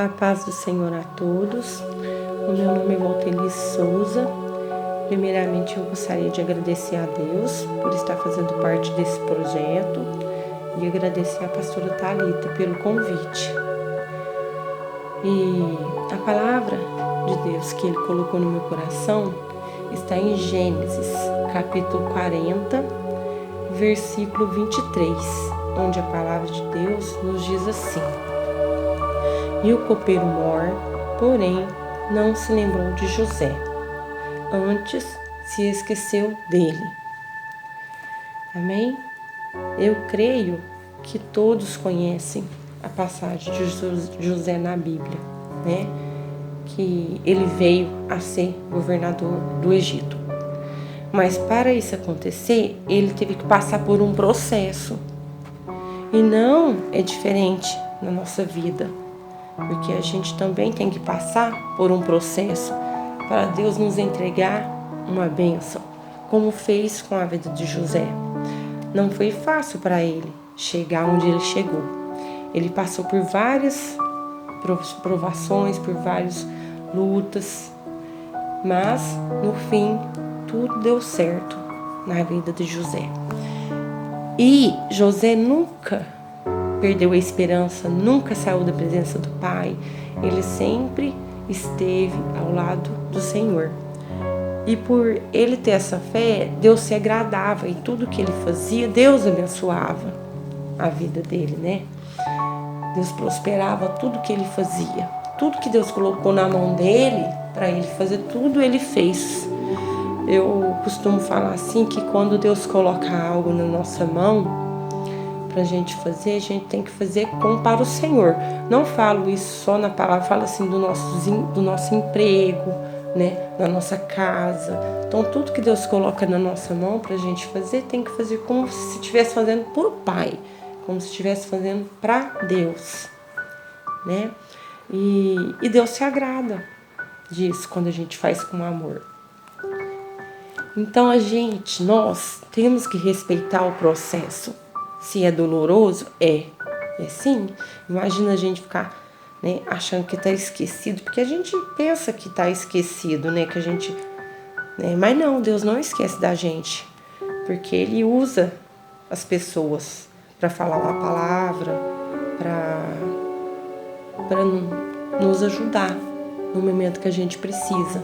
A paz do Senhor a todos. O meu nome é Waltelis Souza. Primeiramente, eu gostaria de agradecer a Deus por estar fazendo parte desse projeto e agradecer a pastora Thalita pelo convite. E a palavra de Deus que Ele colocou no meu coração está em Gênesis, capítulo 40, versículo 23, onde a palavra de Deus nos diz assim: E o copeiro Mor, porém, não se lembrou de José, antes se esqueceu dele. Amém? Eu creio que todos conhecem a passagem de José na Bíblia, né? Que ele veio a ser governador do Egito. Mas para isso acontecer, ele teve que passar por um processo. E não é diferente na nossa vida, porque a gente também tem que passar por um processo para Deus nos entregar uma bênção, como fez com a vida de José. Não foi fácil para ele chegar onde ele chegou. Ele passou por várias provações, por várias lutas, mas no fim tudo deu certo na vida de José. E José nunca perdeu a esperança, nunca saiu da presença do Pai. Ele sempre esteve ao lado do Senhor. E por ele ter essa fé, Deus se agradava em tudo que ele fazia. Deus abençoava a vida dele, né? Deus prosperava tudo que ele fazia. Tudo que Deus colocou na mão dele, para ele fazer, tudo ele fez. Eu costumo falar assim, que quando Deus coloca algo na nossa mão pra gente fazer, a gente tem que fazer como para o Senhor. Não falo isso só na palavra, falo assim do nosso emprego, né, na nossa casa. Então tudo que Deus coloca na nossa mão pra gente fazer, tem que fazer como se estivesse fazendo por Pai, como se estivesse fazendo para Deus, né? E Deus se agrada disso quando a gente faz com amor. Então nós temos que respeitar o processo. Se é doloroso, é sim. Imagina a gente ficar, né, achando que está esquecido, porque a gente pensa que está esquecido, né, que a gente, né, mas não, Deus não esquece da gente, porque Ele usa as pessoas para falar uma palavra, para nos ajudar no momento que a gente precisa.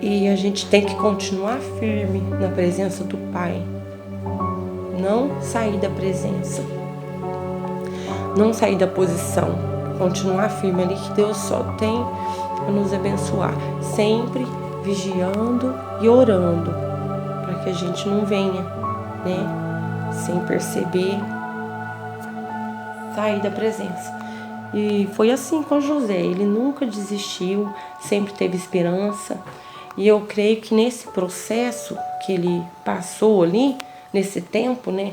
E a gente tem que continuar firme na presença do Pai. Não sair da presença. Não sair da posição. Continuar firme ali, que Deus só tem para nos abençoar. Sempre vigiando e orando, para que a gente não venha, né, sem perceber, sair da presença. E foi assim com José. Ele nunca desistiu, sempre teve esperança. E eu creio que nesse processo que ele passou ali, nesse tempo, né,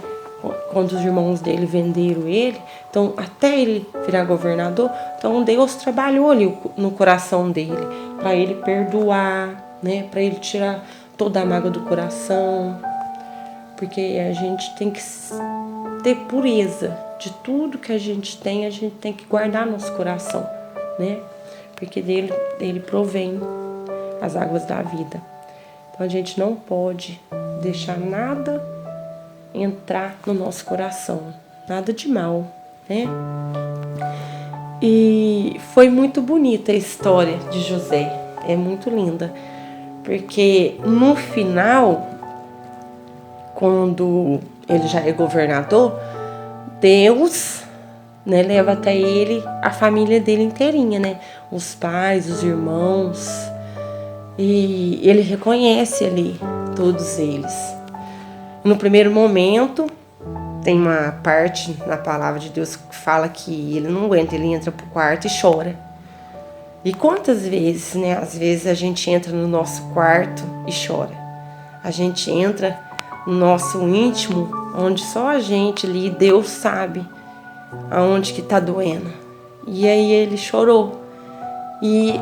quando os irmãos dele venderam ele, então até ele virar governador, então Deus trabalhou ali no coração dele, para ele perdoar, né, para ele tirar toda a mágoa do coração, porque a gente tem que ter pureza de tudo que a gente tem que guardar nosso coração, né, porque dele provém as águas da vida. Então a gente não pode deixar nada entrar no nosso coração, nada de mal, né? E foi muito bonita a história de José, é muito linda, porque no final, quando ele já é governador, Deus, né, leva até ele a família dele inteirinha, né? Os pais, os irmãos, e ele reconhece ali todos eles. No primeiro momento, tem uma parte na palavra de Deus que fala que ele não aguenta, ele entra pro quarto e chora. E quantas vezes, né? Às vezes a gente entra no nosso quarto e chora. A gente entra no nosso íntimo, onde só a gente ali, Deus sabe aonde que tá doendo. E aí ele chorou. E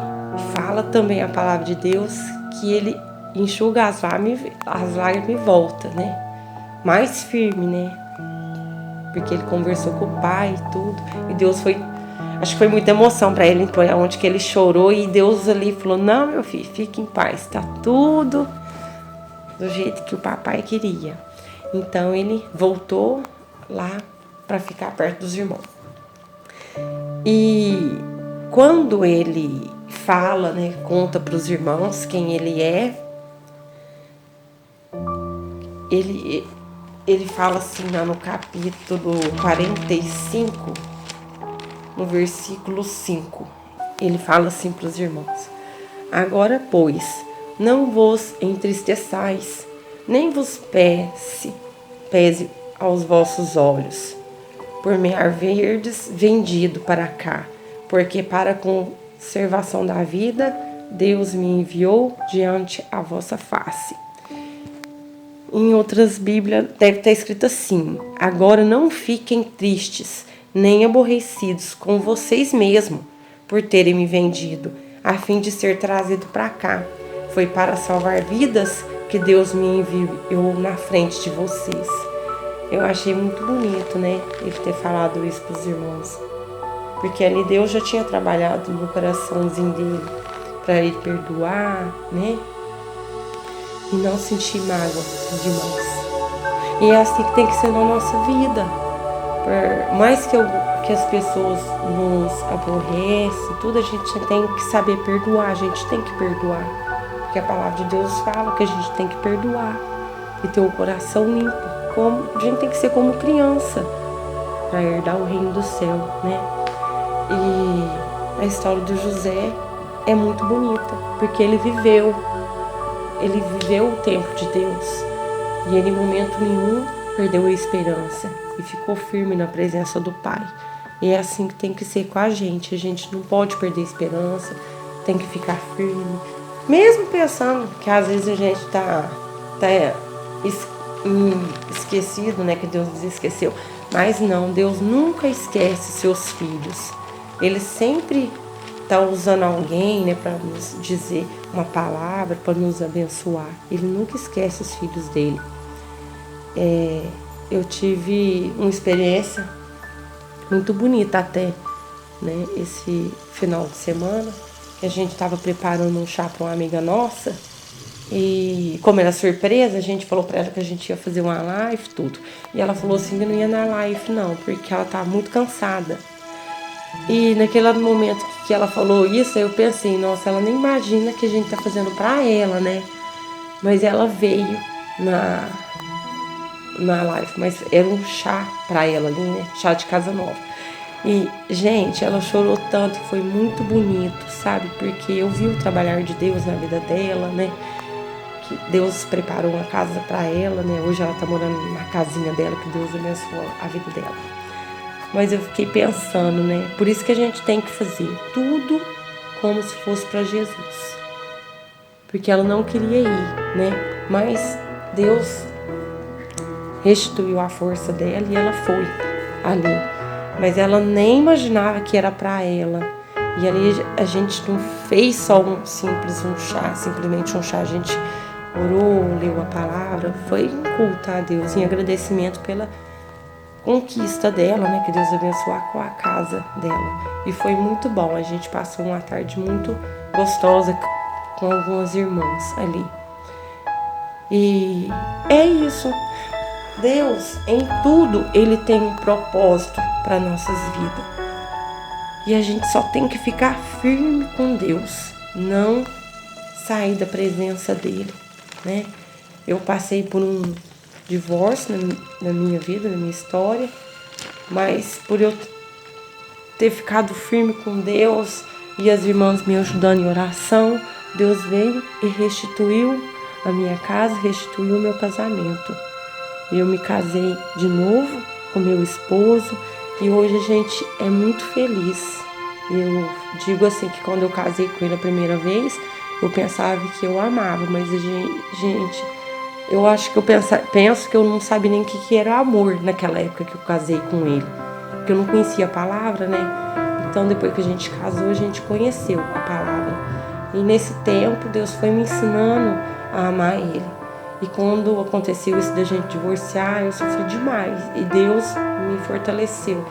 fala também a palavra de Deus que ele enxuga as lágrimas e volta, né? Mais firme, né? Porque ele conversou com o Pai e tudo. E Deus foi Acho que foi muita emoção para ele, então é onde que ele chorou e Deus ali falou: não, meu filho, fique em paz, tá tudo do jeito que o papai queria. Então ele voltou lá para ficar perto dos irmãos. E quando ele fala, né, conta para os irmãos quem ele é, ele fala assim lá no capítulo 45, no versículo 5. Ele fala assim para os irmãos: agora, pois, não vos entristeçais, nem vos pese aos vossos olhos, por me haverdes vendido para cá, porque para a conservação da vida Deus me enviou diante a vossa face. Em outras Bíblias deve estar escrito assim: agora não fiquem tristes, nem aborrecidos com vocês mesmos, por terem me vendido, a fim de ser trazido para cá. Foi para salvar vidas que Deus me enviou na frente de vocês. Eu achei muito bonito, né, ele ter falado isso para os irmãos. Porque ali Deus já tinha trabalhado no coraçãozinho dele, para ele perdoar, né, e não sentir mágoa demais. E é assim que tem que ser na nossa vida. Por mais que as pessoas nos aborrecem, tudo, a gente tem que saber perdoar, a gente tem que perdoar. Porque a palavra de Deus fala que a gente tem que perdoar e ter o coração limpo. A gente tem que ser como criança para herdar o reino do céu, né? E a história do José é muito bonita, porque ele viveu o tempo de Deus e ele em momento nenhum perdeu a esperança e ficou firme na presença do Pai. E é assim que tem que ser com a gente não pode perder a esperança, tem que ficar firme, mesmo pensando que às vezes a gente tá esquecido, né, que Deus nos esqueceu, mas não, Deus nunca esquece seus filhos. Ele sempre está usando alguém, né, para nos dizer uma palavra, para nos abençoar. Ele nunca esquece os filhos dele. Eu tive uma experiência muito bonita até, né, esse final de semana, que a gente estava preparando um chá para uma amiga nossa, e como era surpresa, a gente falou para ela que a gente ia fazer uma live, tudo. E ela falou assim que não ia na live não, porque ela estava muito cansada. E naquele momento que ela falou isso, eu pensei, nossa, ela nem imagina que a gente tá fazendo pra ela, né? Mas ela veio na live, mas era um chá pra ela ali, né? Chá de casa nova. E, gente, ela chorou tanto, foi muito bonito, sabe? Porque eu vi o trabalhar de Deus na vida dela, né? Que Deus preparou uma casa pra ela, né? Hoje ela tá morando na casinha dela, que Deus abençoou a vida dela. Mas eu fiquei pensando, né? Por isso que a gente tem que fazer tudo como se fosse para Jesus. Porque ela não queria ir, né? Mas Deus restituiu a força dela e ela foi ali. Mas ela nem imaginava que era para ela. E ali a gente não fez só um chá, simplesmente um chá. A gente orou, leu a palavra, foi um culto a Deus em agradecimento pela conquista dela, né, que Deus abençoe com a casa dela. E foi muito bom, a gente passou uma tarde muito gostosa com algumas irmãs ali. E é isso. Deus, em tudo, Ele tem um propósito para nossas vidas. E a gente só tem que ficar firme com Deus, não sair da presença dEle, né? Eu passei por um divórcio na minha vida, na minha história, mas por eu ter ficado firme com Deus e as irmãs me ajudando em oração, Deus veio e restituiu a minha casa, restituiu o meu casamento. Eu me casei de novo com meu esposo e hoje a gente é muito feliz. Eu digo assim que quando eu casei com ele a primeira vez, eu pensava que eu amava, mas gente, eu acho que penso que eu não sabia nem o que era amor naquela época que eu casei com ele. Porque eu não conhecia a palavra, né? Então depois que a gente casou, a gente conheceu a palavra. E nesse tempo, Deus foi me ensinando a amar ele. E quando aconteceu isso da gente divorciar, eu sofri demais. E Deus me fortaleceu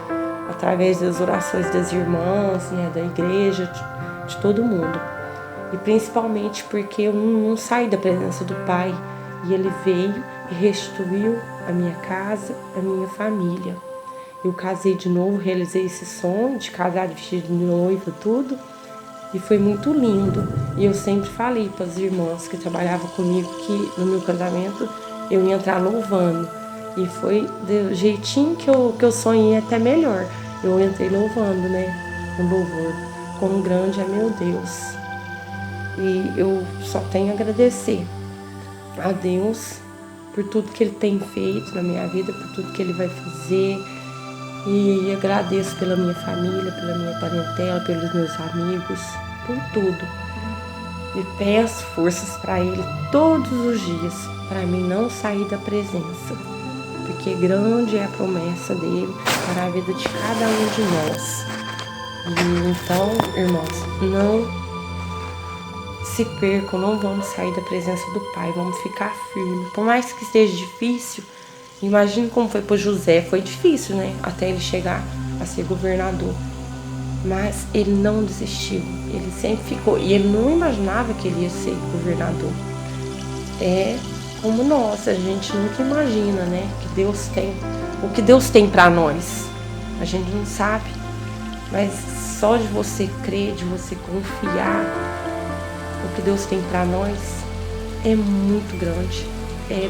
a através das orações das irmãs, né, da igreja, de todo mundo. E principalmente porque eu não saí da presença do Pai. E Ele veio e restituiu a minha casa, a minha família. Eu casei de novo, realizei esse sonho de casar, de vestido de noiva, tudo. E foi muito lindo. E eu sempre falei para as irmãs que trabalhavam comigo que no meu casamento eu ia entrar louvando. E foi do jeitinho que eu sonhei, até melhor. Eu entrei louvando, né? No louvor. Quão grande é meu Deus. E eu só tenho a agradecer a Deus por tudo que Ele tem feito na minha vida, por tudo que Ele vai fazer. E agradeço pela minha família, pela minha parentela, pelos meus amigos, por tudo. E peço forças para Ele todos os dias, para mim não sair da presença. Porque grande é a promessa dele para a vida de cada um de nós. E então, irmãos, não se percam, não vamos sair da presença do Pai, vamos ficar firmes. Por mais que esteja difícil, imagine como foi para José, foi difícil, né? Até ele chegar a ser governador. Mas ele não desistiu, ele sempre ficou. E ele não imaginava que ele ia ser governador. É como nós, a gente nunca imagina, né? Que Deus tem, o que Deus tem para nós. A gente não sabe, mas só de você crer, de você confiar, o que Deus tem para nós é muito grande. É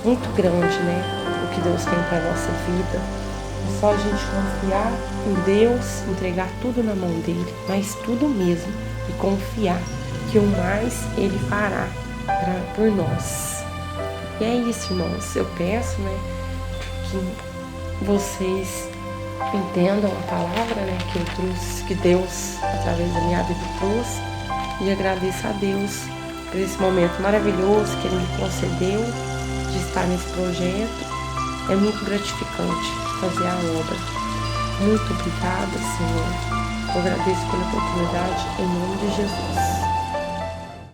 muito grande, né? O que Deus tem para nossa vida. É só a gente confiar em Deus, entregar tudo na mão dele, mas tudo mesmo, e confiar que o mais ele fará por nós. E é isso, irmãos. Eu peço, né, que vocês entendam a palavra, né, que eu trouxe, que Deus, através da minha vida, trouxe. E agradeço a Deus por esse momento maravilhoso que Ele me concedeu de estar nesse projeto. É muito gratificante fazer a obra. Muito obrigada, Senhor. Eu agradeço pela oportunidade, em nome de Jesus.